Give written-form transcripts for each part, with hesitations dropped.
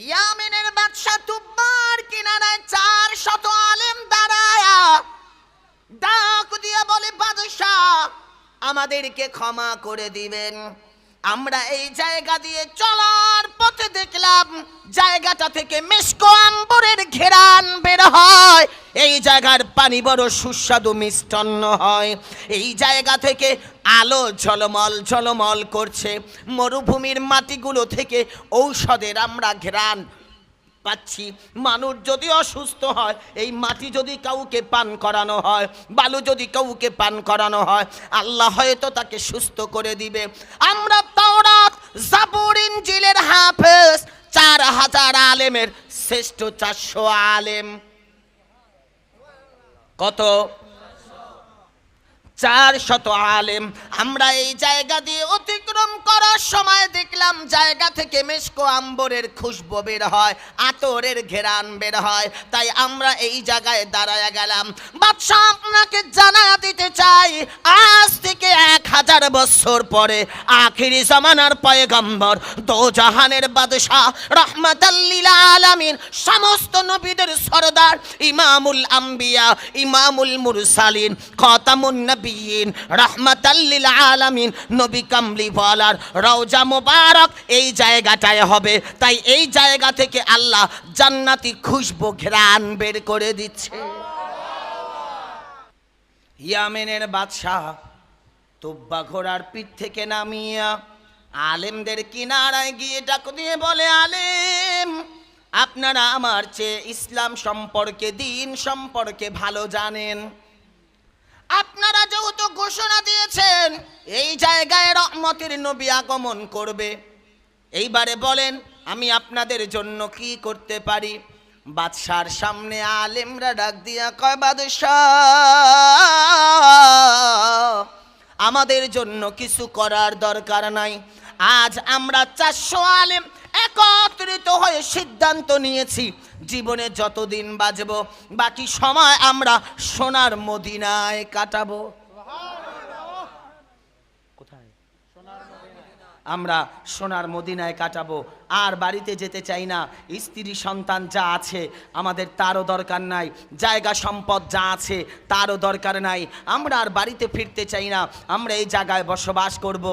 ইয়ামেনের বাদশা তুব্বার কিনারায় 400 আলেম দাঁড়ায়া ডাক দিয়া বলে, বাদশাহ আমাদেরকে ক্ষমা করে দিবেন। আমরা এই জায়গা দিয়ে চলার পথে দেখলাম জায়গাটা থেকে মেশকো আম্বরের ঘেরান বের হয়। এই জায়গার পানি বড় সুস্বাদু মিষ্টান্ন হয়। এই জায়গা থেকে আলো ঝলমল ঝলমল করছে। মরুভূমির মাটিগুলো থেকে ঔষধের আমরা ঘেরান পাচ্ছি। মানুষ যদি অসুস্থ হয়, এই মাটি যদি কাউকে পান করানো হয়, বালু যদি কাউকে পান করানো হয়, আল্লাহ হয়তো তাকে সুস্থ করে দিবে। আমরা তাওরাত, জাবুর, ইনজিলের হাফেজ, 4000 আলেমের শ্রেষ্ঠ 400 আলেম। কত? 400 আলেম। আমরা এই জায়গা দিয়ে অতিক্রম করার সময় দেখলাম জায়গা থেকে মেশকো আম্বরের খুশবু বের হয়, আতরের ঘেরান বের হয়। তাই আমরা এই জায়গায় দাঁড়ায়া গেলাম। বাদশা আপনাকে জানায়া দিতে চাই, আজ থেকে 1000 বছর পরে আখিরি জামানার পয়গম্বর, দোজাহানের বাদশা, রাহমাতাল লিল আলামিন, সমস্ত নবীদের সরদার, ইমামুল আম্বিয়া, ইমামুল মুরসালিন, খাতামুন নবী, রাহমাতাল লিল আলামিন, নবী কামলিওয়ালার রওজা মোবারক এই জায়গাটায় হবে। তাই এই জায়গা থেকে আল্লাহ জান্নাতি খুশবু ঘ্রাণ বের করে দিচ্ছে। ইয়ামেনের বাদশাহ তুব্বা ঘোড়ার পিঠ থেকে নামিয়া আলেমদের কিনারায় গিয়ে ডাক দিয়ে বলে, আলেম আপনারা আমার চেয়ে ইসলাম সম্পর্কে, দিন সম্পর্কে ভালো জানেন। আপনারা যেহেতু ঘোষণা দিয়েছেন এই জায়গায় রহমতের নবী আগমন করবে, এইবারে বলেন আমি আপনাদের জন্য কি করতে পারি? বাদশার সামনে আলেমরা ডাক দিয়া কয়, বাদশাহ আমাদের জন্য কিছু করার দরকার নাই। আজ আমরা 400 আলেম একত্রিত হয়ে সিদ্ধান্ত নিয়েছি, জীবনে যতদিন বাঁচব বাকি সময় আমরা সোনার মদিনায় কাটাবো। কোথায়? আমরা সোনার মদিনায় কাটাবো। আর বাড়িতে যেতে চাই না। স্ত্রী সন্তান যা আছে আমাদের তারও দরকার নাই, জায়গা সম্পদ যা আছে তারও দরকার নাই। আমরা আর বাড়িতে ফিরতে চাই না, আমরা এই জায়গায় বসবাস করব।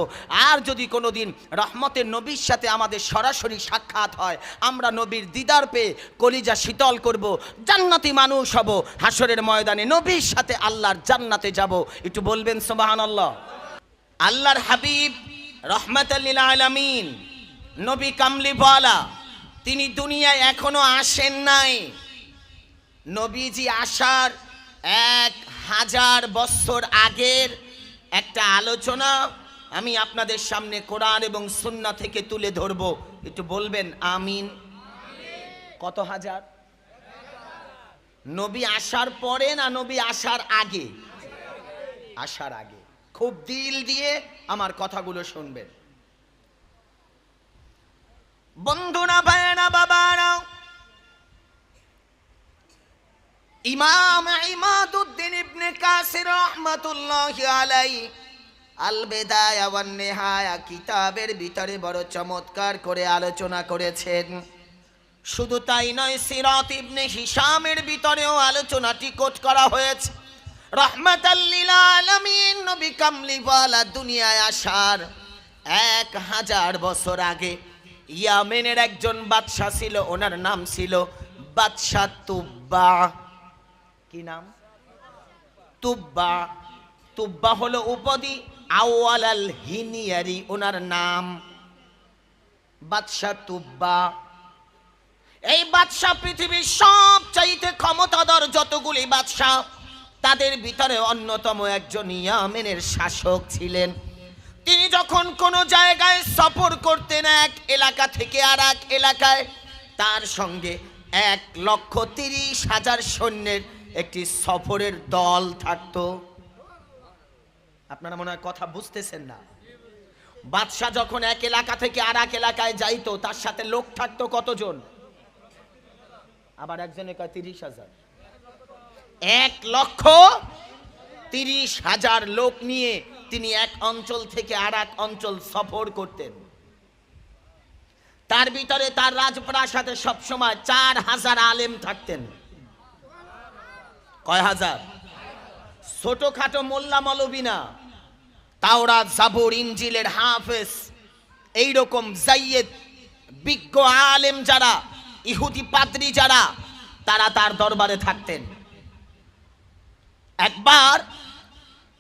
আর যদি কোনো দিন রহমতের নবীর সাথে আমাদের সরাসরি সাক্ষাৎ হয়, আমরা নবীর দিদার পেয়ে কলিজা শীতল করব, জান্নাতি মানুষ হব, হাসরের ময়দানে নবীর সাথে আল্লাহর জান্নাতে যাব। একটু বলবেন সুবহানাল্লাহ। আল্লাহর হাবিব রহমাতাল লিল আলামিন, নবী কামলিওয়ালা, তিনি দুনিয়ায় এখনো আসেন নাই। নবীজি আসার 1000 বছর আগের একটা আলোচনা আমি আপনাদের সামনে কোরআন এবং সুন্নাহ থেকে তুলে ধরব। একটু বলবেন আমিন। কত হাজার? নবী আসার পরে না নবী আসার আগে? আসার আগে। খুব দিল দিয়ে আমার কথাগুলো শুনবেন বন্ধুরা, ভাইয়েরা, বাবারা। ইমাম ইমাদউদ্দিন ইবনে কাসির রাহমাতুল্লাহি আলাইহি আল বিদায়া ওয়ান নিহায়া কিতাবের ভিতরে বড় চমৎকার করে আলোচনা করেছেন। শুধু তাই নয়, সিরাত ইবনে হিশামের ভিতরেও আলোচনাটি কোট করা হয়েছে। রহমাতাল লিল আলামিন নবী কামলিওয়ালা দুনিয়ায় আসার 1000 বছর আগে ইয়ামেনের একজন বাদশা ছিল, ওনার নাম ছিল বাদশা তুব্বা। কি নাম? তুব্বা। তুব্বা হলো উপাধি, আউয়াল আল হিনিয়ারি ওনার নাম, বাদশা তুব্বা। এই বাদশা পৃথিবীর সবচাইতে ক্ষমতাধর যতগুলি বাদশা তাদের ভিতরে অন্যতম একজন ইয়ামেনের শাসক ছিলেন। তিনি যখন কোনো জায়গায় সফর করতেন, এক এলাকা থেকে আর এক এলাকায়, তার সঙ্গে 1,30,000 সৈন্যের একটি সফরের দল থাকতো। আপনারা মনে হয় কথা বুঝতেছেন না। বাদশা যখন এক এলাকা থেকে আর এক এলাকায় যাইতো, তার সাথে লোক থাকতো কতজন? আবার একজনে কয় 30,000। 1,30,000 লোক নিয়ে তিনি এক অঞ্চল থেকে আর এক অঞ্চল সফর করতেন। তার ভিতরে তার রাজপ্রাসাদে সবসময় 4000 আলেম থাকতেন। কয় হাজার? ছোটখাটো মোল্লা মৌলবি না, তাওরাত জাবুর ইনজিলের হাফেজ, এইরকম জাইয়েদ বিজ্ঞ আলেম যারা, ইহুদি পাদ্রী যারা, তারা তার দরবারে থাকতেন। একবার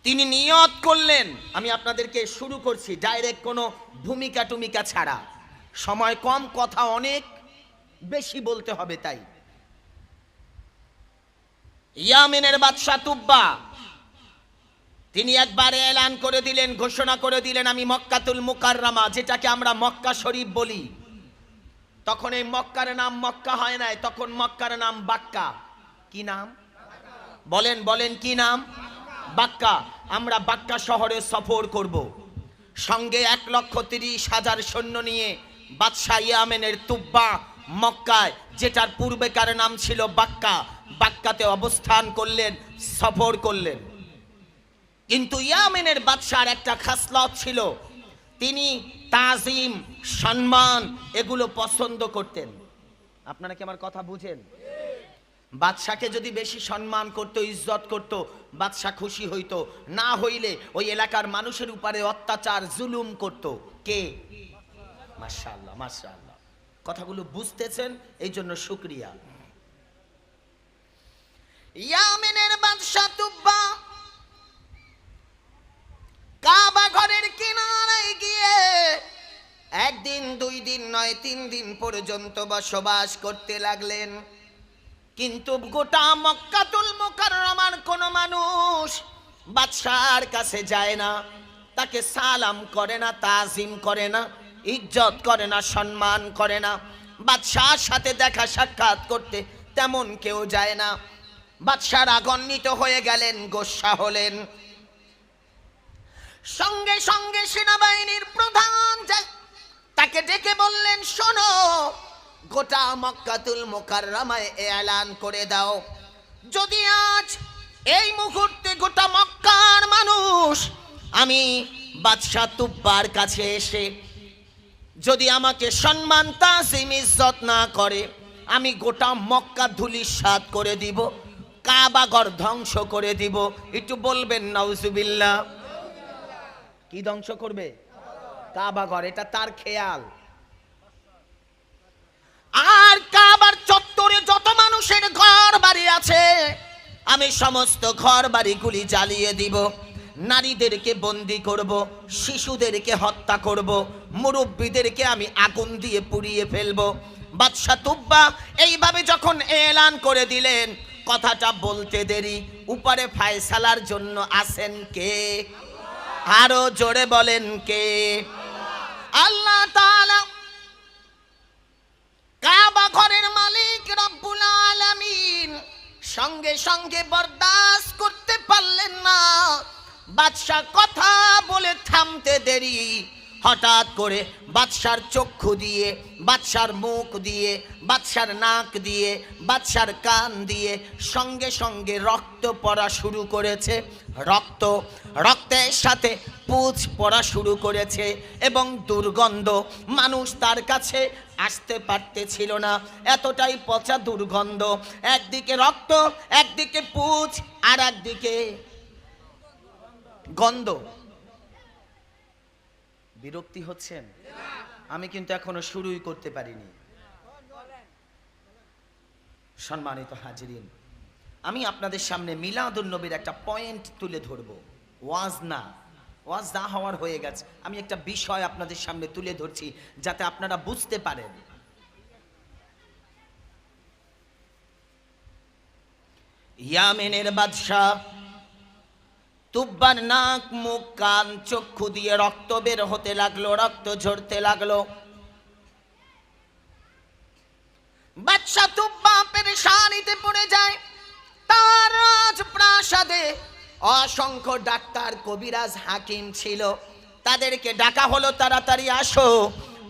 তিনি নিয়ত করলেন, আমি আপনাদেরকে শুরু করছি ডাইরেক্ট, কোনো ভূমিকা টুমিকা ছাড়া, সময় কম, কথা অনেক বেশি বলতে হবে। তাই ইয়ামেনের বাদশা তুব্বা তিনি একবারে এলান করে দিলেন, ঘোষণা করে দিলেন, আমি মক্কাতুল মুকাররমা, যেটাকে আমরা মক্কা শরীফ বলি, তখন এই মক্কার নাম মক্কা হয় নাই, তখন মক্কার নাম বাক্কা। কি নাম বলেন? বলেন কি নাম? বাক্কা। আমরা বাক্কা শহরে সফর করব, সঙ্গে 1,30,000 সৈন্য নিয়ে বাদশাহ ইয়ামেনের তুব্বা মক্কায়, যেটার পূর্বেকার নাম ছিল বাক্কা, বাক্কাতে অবস্থান করলেন, সফর করলেন। কিন্তু ইয়ামেনের বাদশার একটা খাসলত ছিল, তিনি তাজিম, সম্মান এগুলো পছন্দ করতেন। আপনারা কি আমার কথা বুঝেন? বাদশাকে যদি বেশি সম্মান করতো, ইজ্জত করতো, বাদশা খুশি হইতো, না হইলে ওই এলাকার মানুষের উপরে অত্যাচার জুলুম করতো। কে? মাশাআল্লাহ, মাশাআল্লাহ, কথাগুলো বুঝতেছেন, এই জন্য শুকরিয়া। ইয়ামেনের বাদশা তুব্বা কাবা ঘরের কিনারায় গিয়ে 1 দিন 2 দিন নয় 3 দিন পর্যন্ত বসবাস করতে লাগলেন। কিন্তু গোটা মক্কাতুল মুকাররমার কোন মানুষ বাদশার কাছে যায় না, তাকে সালাম করে না, তাজিম করে না, ইজ্জত করে না, সম্মান করে না। বাদশার সাথে দেখা সাক্ষাৎ করতে তেমন কেউ যায় না। বাদশা রাগান্বিত হয়ে গেলেন, গোসা হলেন। সঙ্গে সঙ্গে সেনাবাহিনীর প্রধান তাকে ডেকে বললেন, শোনো, গোটা মক্কাতুল মুকাররমায় এলান করে দাও, যদি আজ এই মুহূর্তে গোটা মক্কার মানুষ আমি বাদশা তুব্বার কাছে এসে যদি আমাকে সম্মান তাজিম ইজ্জত না করে, আমি গোটা মক্কা ধূলিসাৎ করে দিব, কাবা ঘর ধ্বংস করে দিব। একটু বলবেন নাউজুবিল্লাহ। কি ধ্বংস করবে? কাবা ঘর। এটা তার খেয়াল। আর কাবার চত্বরে যত মানুষের ঘর বাড়ি আছে, আমি সমস্ত ঘর বাড়িগুলি জ্বালিয়ে দিব, নারীদেরকে বন্দি করব, শিশুদেরকে হত্যা করব, মুরব্বীদেরকে আমি আগুন দিয়ে পুড়িয়ে ফেলব। বাদশা তুব্বা এইভাবে যখন এলান করে দিলেন, কথাটা বলতে দেরি, উপরে ফায়সালার জন্য আছেন কে? আরো জোরে বলেন কে? আল্লাহ তাআলা, কাবা ঘরের মালিক রব্বুল আলামিন। সঙ্গে সঙ্গে বরদাস্ত করতে পারলেন না, বাদশা কথা বলে থামতে দেরি, হঠাৎ করে বাদশার চক্ষু দিয়ে, বাদশার মুখ দিয়ে, বাদশার নাক দিয়ে, বাদশার কান দিয়ে সঙ্গে সঙ্গে রক্ত পড়া শুরু করেছে। রক্তের সাথে পুঁজ পড়া শুরু করেছে এবং দুর্গন্ধ, মানুষ তার কাছে আসতে পারতেছিল না, এতটাই পচা দুর্গন্ধ। একদিকে রক্ত, একদিকে পুঁজ, আর একদিকে গন্ধ। বিরক্তি হচ্ছেন? আমি কিন্তু এখনো শুরুই করতে পারিনি। সম্মানিত হাজিরিন, আমি আপনাদের সামনে মিলাদুন নবীর একটা পয়েন্ট তুলে ধরব। ওয়াজ না, ওয়াজ না হওয়ার হয়ে গেছে, আমি একটা বিষয় আপনাদের সামনে তুলে ধরছি যাতে আপনারা বুঝতে পারেন। ইয়ামেনের বাদশাহ তুব্বার নাক, মুখ, কান, চক্ষু দিয়ে রক্ত বের হতে লাগলো, রক্ত ঝরতে লাগলো। বাদশা তুব্বা পেরেশানিতে পড়ে যায়। তার রাজপ্রাসাদে অসংখ্য ডাক্তার, কবিরাজ, হাকিম ছিল, তাদেরকে ডাকা হলো, তাড়াতাড়ি আসো,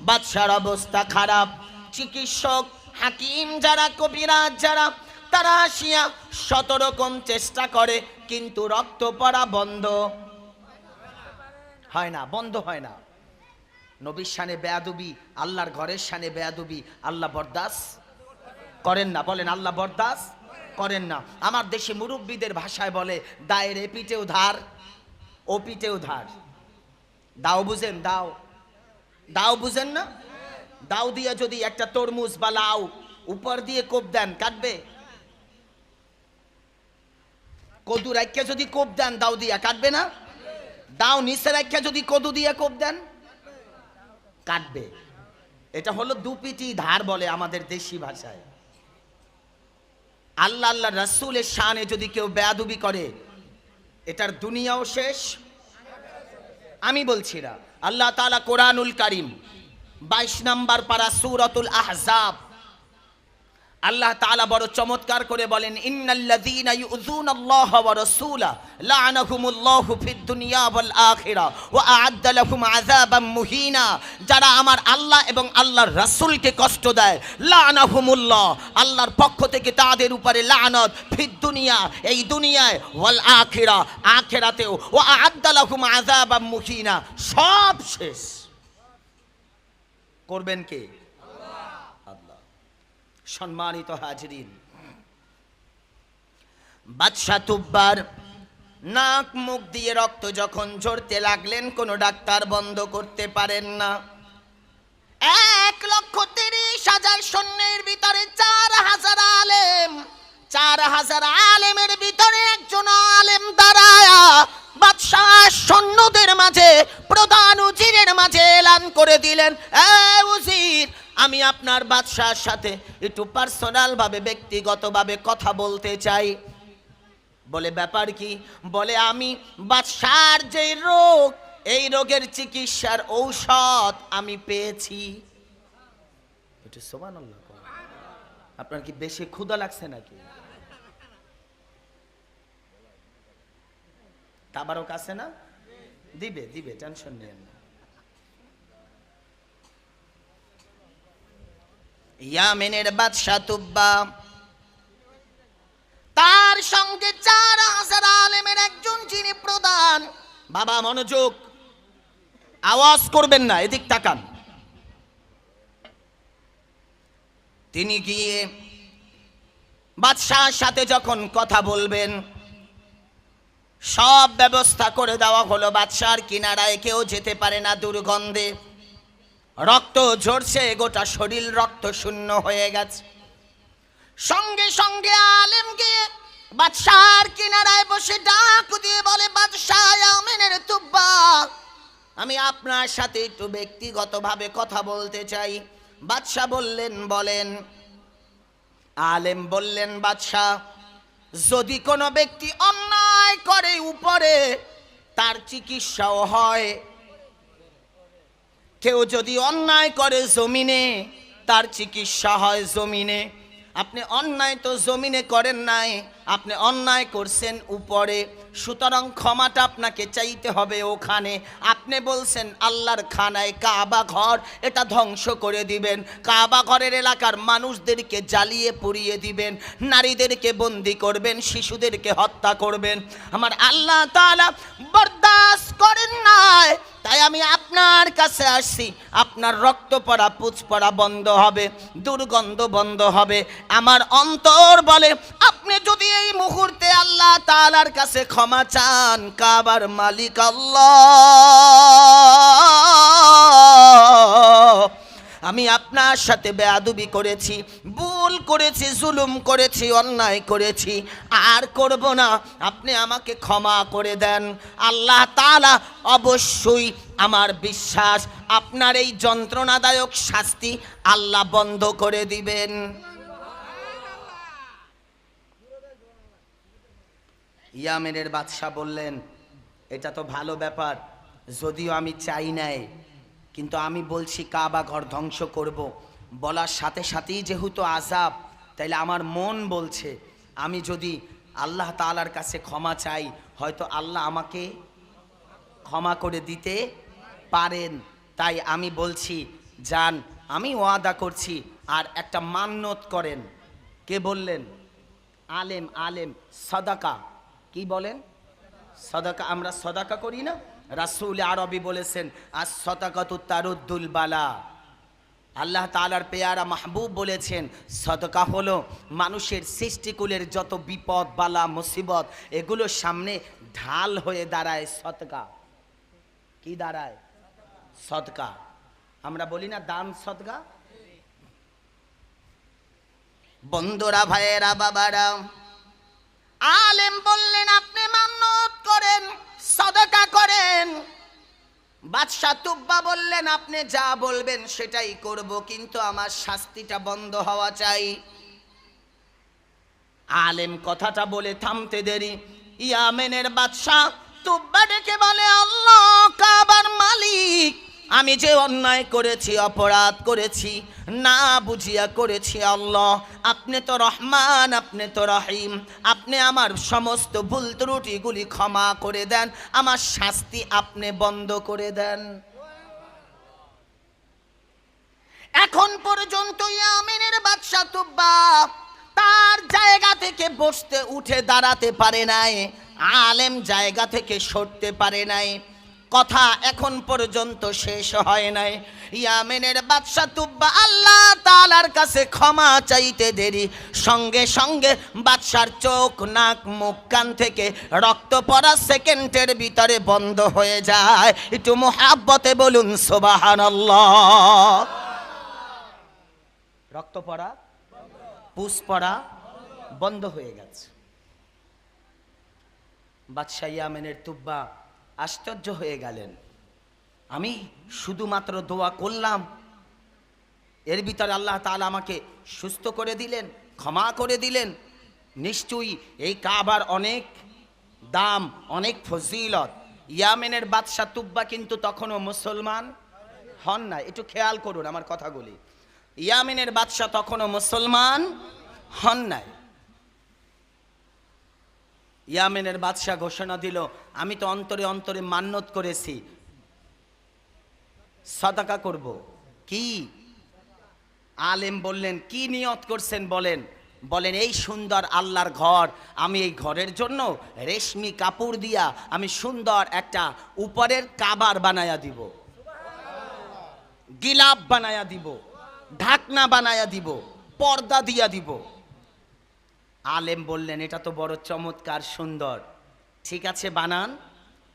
বাদশার অবস্থা খারাপ। চিকিৎসক, হাকিম যারা, কবিরাজ যারা, তারা আসিয়া 100 রকম চেষ্টা করে, কিন্তু রক্ত পড়া বন্ধ হয় না, বন্ধ হয় না। নবীর শানে বেয়াদবি, আল্লাহর ঘরের শানে বেয়াদবি আল্লাহ বরদাস্ত করেন না। বলেন আল্লাহ বরদাস্ত করেন না। আমার দেশে মুরব্বীদের ভাষায় বলে দায়ের এ পিঠেও ধার ও পিঠেও ধার। দাও বুঝেন? দাও, দাও বুঝেন না? দাও দিয়ে যদি একটা তরমুজ বা লাউ উপর দিয়ে কোপ দেন, কাটবে? কদু রাখা যদি কোপ দেন দাও দিয়া, কাটবে না? দাও নিচে রাখা যদি কদু দিয়ে কোপ দেন, কাটবে। এটা হলো দুপিটি ধার বলে আমাদের দেশি ভাষায়। আল্লাহ আল্লাহ রাসূলের শানে যদি কেউ বেয়াদবি করে, এটার দুনিয়াও শেষ। আমি বলছি না, আল্লাহ তাআলা কোরআনুল কারীম 22 নম্বর পারা সূরাতুল আহজাব, আল্লাহ তাআলা বড় চমৎকার করে বলেন, ইন্নাল্লাযীনা ইউযুনাল্লাহা ওয়া রাসূলাহু লা'নাহুমুল্লাহু ফিদ দুনিয়া ওয়াল আখিরা ওয়া আ'আদ্দা লাহুম আযাবাম মুহিনা। যারা আমার আল্লাহ এবং আল্লাহর রাসূলকে কষ্ট দেয়, লা'নাহুমুল্লাহ, আল্লাহর পক্ষ থেকে তাদের উপরে লানত, ফিদ দুনিয়া, এই দুনিয়ায়, ওয়াল আখিরা, আখিরাতেও, ওয়া আ'আদ্দা লাহুম আযাবাম মুহিনা। সব শেষ করবেন কে? সম্মানিত হাজরিন, বাদশা তুব্বার নাক মুখ দিয়ে রক্ত যখন ঝরতে লাগলেন, কোন ডাক্তার বন্ধ করতে পারেন না। 1,30,000 সৈন্যের ভিতরে 4,000 আলেম, 4,000 আলেমের ভিতরে একজন আলেম দাঁড়ায়া বাদশাহ সৈন্যদের মাঝে, প্রধান উজিরের মাঝে এলান করে দিলেন, এ উজির, আমি আপনার বাদশার সাথে একটু পার্সোনাল ভাবে, ব্যক্তিগতভাবে কথা বলতে চাই। বলে ব্যাপার কি? বলে আমি বাদশার যে রোগ, এই রোগের চিকিৎসার ঔষধ আমি পেয়েছি। একটু সুবহানাল্লাহ। আপনার কি বেশি ক্ষুধা লাগছে নাকি? তাবারক আছে না? দিবে দিবে, টেনশন নেই না। ইয়ামেনের বাদশা তুব্বা, তার সঙ্গে 4,000 আলেমের একজন যিনি প্রধান, বাবা মনোযোগ, আওয়াজ করবেন না, এদিক তাকান। তিনি গিয়ে বাদশার সাথে যখন কথা বলবেন, সব ব্যবস্থা করে দেওয়া হলো। বাদশার কিনারায় কেউ যেতে পারে না দুর্গন্ধে, রক্ত ঝরছে, গোটা শরীর রক্ত শূন্য হয়ে গেছে। সঙ্গে সঙ্গে আলেম গিয়ে বাদশার কিনারায় বসে ডাক দিয়ে বলে, বাদশাহ ইয়ামেনের তুব্বা, আমি আপনার সাথে একটু ব্যক্তিগতভাবে কথা বলতে চাই। বাদশাহ বললেন, বলেন। আলেম বললেন, বাদশাহ, যদি কোনো ব্যক্তি অন্যায় করে উপরে, তার চিকিৎসাও হয়। কেউ যদি অন্যায় করে জমিনে, তার চিকিৎসা হয় জমিনে। আপনি অন্যায় তো জমিনে করেন নাই, আপনি অন্যায় করছেন উপরে, সুতরাং ক্ষমাটা আপনাকে চাইতে হবে ওখানে। আপনি বলছেন আল্লাহর খানায় কাবা ঘর, এটা ধ্বংস করে দিবেন, কাবা ঘরের এলাকার মানুষদেরকে জ্বালিয়ে পুড়িয়ে দিবেন, নারীদেরকে বন্দি করবেন, শিশুদেরকে হত্যা করবেন। আমার আল্লাহ তাআলা বরদাস্ত করেন নাই, তাই আমি আপনার কাছে আসছি। আপনার রক্ত পড়া, পুঁজ পড়া বন্ধ হবে, দুর্গন্ধ বন্ধ হবে। আমার অন্তর বলে, আপনি যদি এই মুহূর্তে আল্লাহ তাআলার কাছে ক্ষমা চান, কাবার মালিক আল্লাহ, আমি আপনার সাথে বেয়াদবি করেছি, ভুল করেছি, জুলুম করেছি, অন্যায় করেছি, আর করব না, আপনি আমাকে ক্ষমা করে দেন। আল্লাহ তাআলা অবশ্যই, আমার বিশ্বাস, আপনার এই যন্ত্রণাদায়ক শাস্তি আল্লাহ বন্ধ করে দিবেন। ইয়ামেনের বাদশা বললেন, এটা তো ভালো ব্যাপার, যদিও আমি চাই নাই, কিন্তু আমি বলছি কাবা ঘর ধ্বংস করব। বলার সাথে সাথেই যেহেতু আযাব, তাইলে আমার মন বলছে আমি যদি আল্লাহ তাআলার কাছে ক্ষমা চাই, হয়তো আল্লাহ আমাকে ক্ষমা করে দিতে পারেন। তাই আমি বলছি, যান, আমি ওয়াদা করছি, আর একটা মান্নত করেন। কে বললেন? আলেম। আলেম সাদাকা, কি বলেন? সাদাকা, আমরা সাদাকা করি না? রাসূল আরবি বলেছেন আস-সাদাকাতু তারুদ্দুল বালা। আল্লাহ তাআলার পেয়ারা মাহবুব বলেছেন সদকা হলো মানুষের সৃষ্টিকুলের যত বিপদ বালা মুসিবত এগুলোর সামনে ঢাল হয়ে দাঁড়ায়। সদকা কি দাঁড়ায়? সদকা। আমরা বলি না দান সদকা। বন্ধুরা, ভাইয়েরা, বাবারা, আলেম বললেন আপনি মান্নত করেন, সদকা করেন। বাদশাহ তুব্বা বললেন আপনি যা বলবেন সেটাই করব, কিন্তু আমার শাস্তিটা বন্ধ হওয়া চাই। আলেম কথাটা বলে থামতে দেরি ইয়ামেনের বাদশাহ তুব্বা ডেকে বলে, আল্লাহ কাবার মালিক, আমি যে অন্যায় করেছি, অপরাধ করেছি, না বুঝিয়া করেছি, আল্লাহ আপনি তো রহমান, আপনি তো রহিম, আপনি আমার সমস্ত ভুল ত্রুটিগুলি ক্ষমা করে দেন, আমার শাস্তি আপনি বন্ধ করে দেন। এখন পর্যন্ত ইয়ামেনের বাদশাহ তুব্বা তার জায়গা থেকে বসতে উঠে দাঁড়াতে পারে নাই, আলেম জায়গা থেকে সরতে পারে নাই, কথা এখন পর্যন্ত শেষ হয় নাই। ইয়ামেনের বাদশাহ তুব্বা আল্লাহ তাআলার কাছে ক্ষমা চাইতে দেরি, সঙ্গে সঙ্গে বাদশার চোখ, নাক, মুখ, কান থেকে রক্ত পড়া সেকেন্ডের ভিতরে বন্ধ হয়ে যায়। একটু মুহাব্বতে বলুন সুবহানাল্লাহ। রক্ত পড়া, পুষ পড়া বন্ধ হয়ে গেছে। বাদশাহ ইয়ামেনের তুব্বা আশ্চর্য হয়ে গেলেন, আমি শুধুমাত্র দোয়া করলাম, এর ভিতরে আল্লাহ তাআলা আমাকে সুস্থ করে দিলেন, ক্ষমা করে দিলেন। নিশ্চয়ই এই কাবার অনেক দাম, অনেক ফজিলত। ইয়ামেনের বাদশাহ তুব্বা কিন্তু তখনও মুসলমান হন না। একটু খেয়াল করুন আমার কথাগুলি। ইয়ামেনের বাদশাহ তখনও মুসলমান হন নাই। ইয়ামেনের বাদশাহ ঘোষণা দিল, আমি তো অন্তরে অন্তরে মান্নত করেছি, সাদাকা করব। কি? আলেম বললেন, কি নিয়ত করছেন বলেন? বলেন, এই সুন্দর আল্লাহর ঘর, আমি এই ঘরের জন্য রেশমি কাপড় দিয়া আমি সুন্দর একটা উপরের কাবার বানায়া দিব, গিলাপ বানায়া দিব, ঢাকনা বানায়া দিব, পর্দা দিয়া দিব। আলেম বললেন, এটা তো বড় চমৎকার সুন্দর, ঠিক আছে বানান।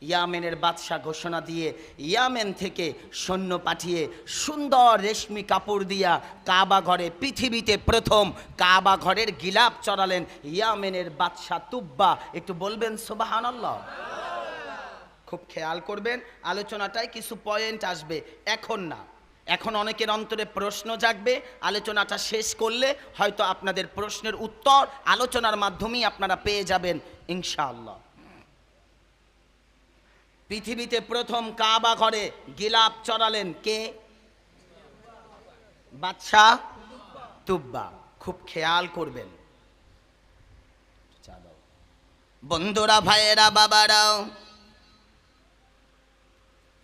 ইয়ামেনের বাদশাহ ঘোষণা দিয়ে ইয়ামেন থেকে সৈন্য পাঠিয়ে সুন্দর রেশমি কাপড় দিয়া কাবা ঘরে, পৃথিবীতে প্রথম কাবা ঘরের গিলাপ চড়ালেন ইয়ামেনের বাদশাহ তুব্বা। একটু বলবেন সুবহানাল্লাহ। খুব খেয়াল করবেন, আলোচনাটায় কিছু পয়েন্ট আসবে, এখন না। এখন অনেকের অন্তরে প্রশ্ন জাগবে, আলোচনাটা শেষ করলে হয়তো আপনাদের প্রশ্নের উত্তর আলোচনার মাধ্যমেই আপনারা পেয়ে যাবেন ইনশাআল্লাহ। পৃথিবীতে প্রথম কাবা ঘরে গিলাপ চড়ালেন কে? বাদশাহ তুব্বা। খুব খেয়াল করবেন বন্ধুরা, ভাইয়েরা, বাবারাও,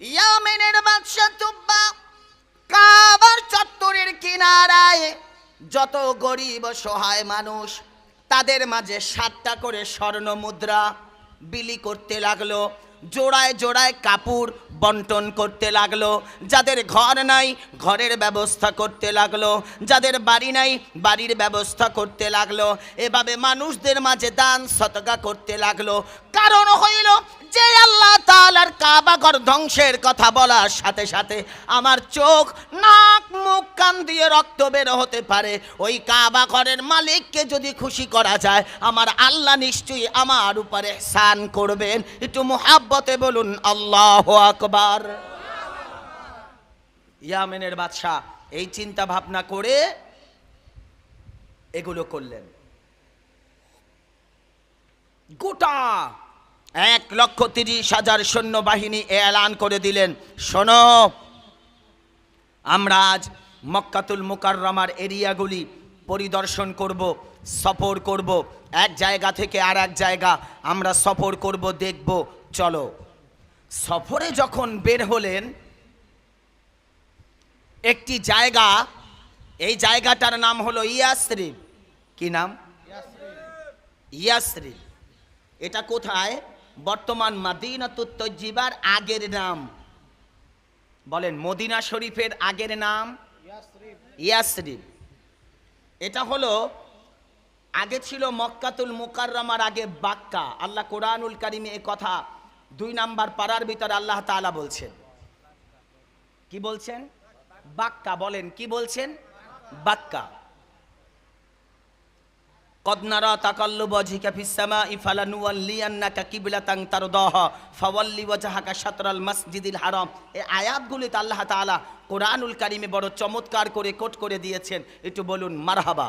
ইয়ামেনের বাদশাহ তুব্বা কাবার চত্বরের কিনারায় যত গরিব সহায় মানুষ, তাদের মাঝে 7টা করে স্বর্ণ মুদ্রা বিলি করতে লাগলো, জোড়ায় জোড়ায় কাপড় বন্টন করতে লাগলো। যাদের ঘর নাই ঘরের ব্যবস্থা করতে লাগলো, যাদের বাড়ি নাই বাড়ির ব্যবস্থা করতে লাগলো। এভাবে মানুষদের মাঝে দান সদকা করতে লাগলো। কারণ হইল যে আল্লাহ তাআলার কাবা ঘর ধ্বংসের কথা বলার সাথে সাথে আমার চোখ, নাক, মুখ, কান দিয়ে রক্ত বের হতে পারে, ওই কাবা ঘরের মালিককে যদি খুশি করা যায়, আমার আল্লাহ নিশ্চয়ই আমার উপরে ইহসান করবেন। একটু মুহাব্বতে বলুন আল্লাহু আকবার। ইয়ামেনের বাদশাহ এই চিন্তা ভাবনা করে এগুলো করলেন। গোটা 1,30,000 সৈন্যবাহিনী এলান করে দিলেন, শোনো, আমরা আজ মক্কাতুল মুকাররমার এরিয়াগুলি পরিদর্শন করব, সফর করব, এক জায়গা থেকে আর এক জায়গা আমরা সফর করব, দেখব, চলো। সফরে যখন বের হলেন, একটি জায়গা, এই জায়গাটার নাম হলো ইয়াসরিব। কি নাম? ইয়াসরিব। এটা কোথায়? বর্তমান মদিনাতুত তৈয়্যিবার আগের নাম বলেন, মদিনা শরীফের আগের নাম ইয়াসরিব। এটা হলো আগে ছিল মক্কাতুল মুকাররমার আগে বাক্কা। আল্লাহ কোরআনুল কারিমে এ কথা 2 নাম্বার পারার ভিতরে আল্লাহ তাআলা বলছেন। কি বলছেন? বাক্কা। বলেন কি বলছেন? বাক্কা। قد نرى تقلب وجهك في السماء فلنولينك قبلة ترضاها فول وجهك شطر المسجد الحرام। এই আয়াতগুলিতে আল্লাহ তাআলা কোরআনুল কারিমে বড় চমৎকার করে কোট করে দিয়েছেন। একটু বলুন মারহাবা।